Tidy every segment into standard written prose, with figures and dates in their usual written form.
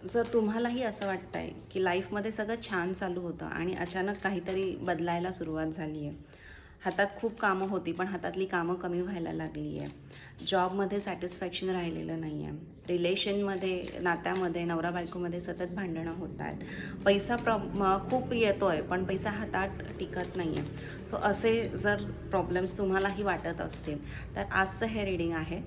जर तुम्हालाही असं वाटतंय की लाईफमध्ये सगळं छान चालू होतं आणि अचानक काहीतरी बदलायला सुरुवात झाली आहे, हातात खूप कामं होती पण हातातली कामं कमी व्हायला लागली आहे, जॉबमध्ये सॅटिस्फॅक्शन राहिलेलं नाही आहे, रिलेशनमध्ये नात्यामध्ये नवरा बायकोमध्ये सतत भांडणं होत आहेत, पैसा खूप येतो आहे पण पैसा हातात टिकत नाही आहे. सो असे जर प्रॉब्लेम्स तुम्हालाही वाटत असतील तर आजचं हे रीडिंग आहे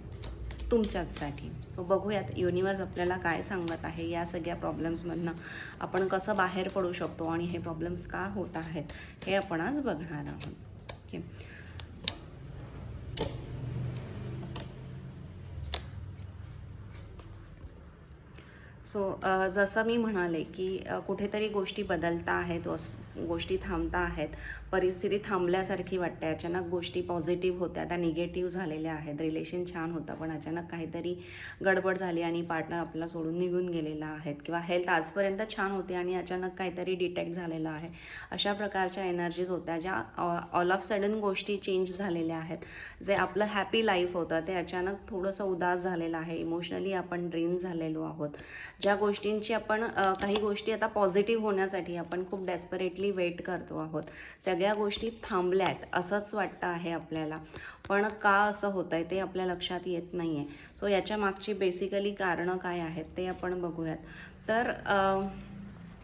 तुमच्याचसाठी. सो बघूयात युनिवर्स आपल्याला काय सांगत आहे, या सगळ्या प्रॉब्लेम्समधनं आपण कसं बाहेर पडू शकतो आणि हे प्रॉब्लेम्स का होत आहेत हे आपण आज बघणार आहोत. ओके. सो जसं मी म्हणाले की कुठेतरी गोष्टी बदलता आहेत, गोष्टी थांबता आहेत, परिस्थिती थांबल्यासारखी वाटते, अचानक गोष्टी पॉझिटिव्ह होत्या त्या निगेटिव्ह झालेल्या आहेत, रिलेशन छान होतं पण अचानक काहीतरी गडबड झाली आणि पार्टनर आपला सोडून निघून गेलेला आहे, किंवा हेल्थ आजपर्यंत छान होते आणि अचानक काहीतरी डिटेक्ट झालेलं आहे. अशा प्रकारच्या एनर्जीज होत्या ज्या ऑल ऑफ सडन गोष्टी चेंज झालेल्या आहेत. जे आपलं हॅपी लाईफ होतं ते अचानक थोडंसं उदास झालेलं आहे, इमोशनली आपण ड्रेन झालेलो आहोत. ज्या गोष्टींची आपण काही गोष्टी आता पॉझिटिव्ह होण्यासाठी आपण खूप डेस्परेटली वेट करतो आहोत, सगळ्या गोष्टी थांबल्यात असंच वाटतं आहे आपल्याला. पण का असं होतं आहे ते आपल्या लक्षात येत नाही आहे. सो याच्या मागची बेसिकली कारणं काय आहेत ते आपण बघूयात. तर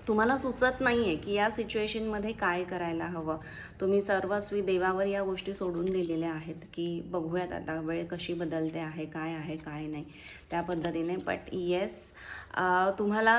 तुम्हाला सुचत नाही आहे की या सिच्युएशनमध्ये काय करायला हवं. तुम्ही सर्वस्वी देवावर या गोष्टी सोडून दिलेल्या आहेत की बघूयात आता वेळ कशी बदलते आहे काय नाही त्या पद्धतीने. बट येस, तुम्हाला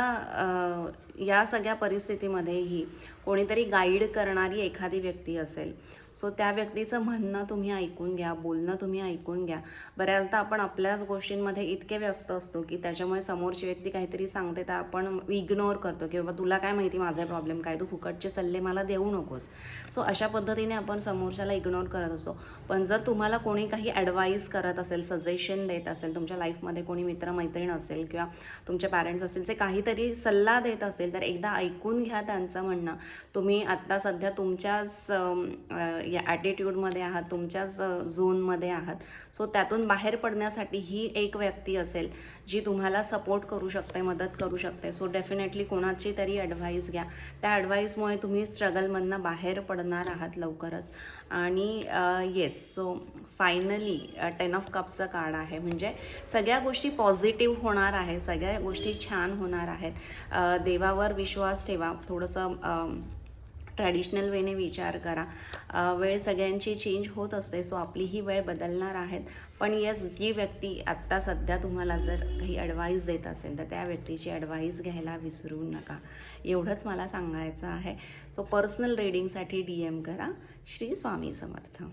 या सगळ्या परिस्थितीमध्येही कोणीतरी गाईड करणारी एखादी व्यक्ती असेल. सो त्या व्यक्तीचं म्हणणं तुम्ही ऐकून घ्या, बोलणं तुम्ही ऐकून घ्या. बऱ्याचदा आपण आपल्याच गोष्टींमध्ये इतके व्यस्त असतो की त्याच्यामुळे समोरची व्यक्ती काहीतरी सांगते तर आपण इग्नोर करतो की बाबा तुला काय माहिती माझा प्रॉब्लेम काय, तू फुकटचे सल्ले मला देऊ नकोस. सो अशा पद्धतीने आपण समोरच्याला इग्नोर करत असतो. पण जर तुम्हाला कोणी काही ॲडवाईस करत असेल, सजेशन देत असेल, तुमच्या लाईफमध्ये कोणी मित्रमैत्रीण असेल किंवा तुमचे पॅरेंट्स असतील, जे काहीतरी सल्ला देत असेल तर एकदा ऐकून घ्या त्यांचं म्हणणं. तुम्ही आत्ता सध्या तुमच्याच या ॲटिट्यूडमध्ये आहात, तुमच्याच झोनमध्ये आहात. सो त्यातून बाहेर पडण्यासाठी ही एक व्यक्ती असेल जी तुम्हाला सपोर्ट करू शकते, मदत करू शकते. सो डेफिनेटली कोणाची तरी ॲडवाईस घ्या. त्या ॲडवाईसमुळे तुम्ही स्ट्रगलमधनं बाहेर पडणार आहात लवकरच. आणि येस, सो फायनली 10 ऑफ कप्सचं कार्ड आहे, म्हणजे सगळ्या गोष्टी पॉझिटिव्ह होणार आहे, सगळ्या गोष्टी छान होणार आहेत. देवावर विश्वास ठेवा, थोडंसं ट्रॅडिशनल वेने विचार करा. वेळ सगळ्यांची चेंज होत असते, सो आपली ही वेळ बदलणार आहेत. पण येस, जी व्यक्ती आत्ता सध्या तुम्हाला जर काही ॲडवाईस देत असेल तर त्या व्यक्तीची ॲडवाईस घ्यायला विसरू नका. एवढंच मला सांगायचं आहे. सो पर्सनल रीडिंगसाठी DM करा. श्री स्वामी समर्थ.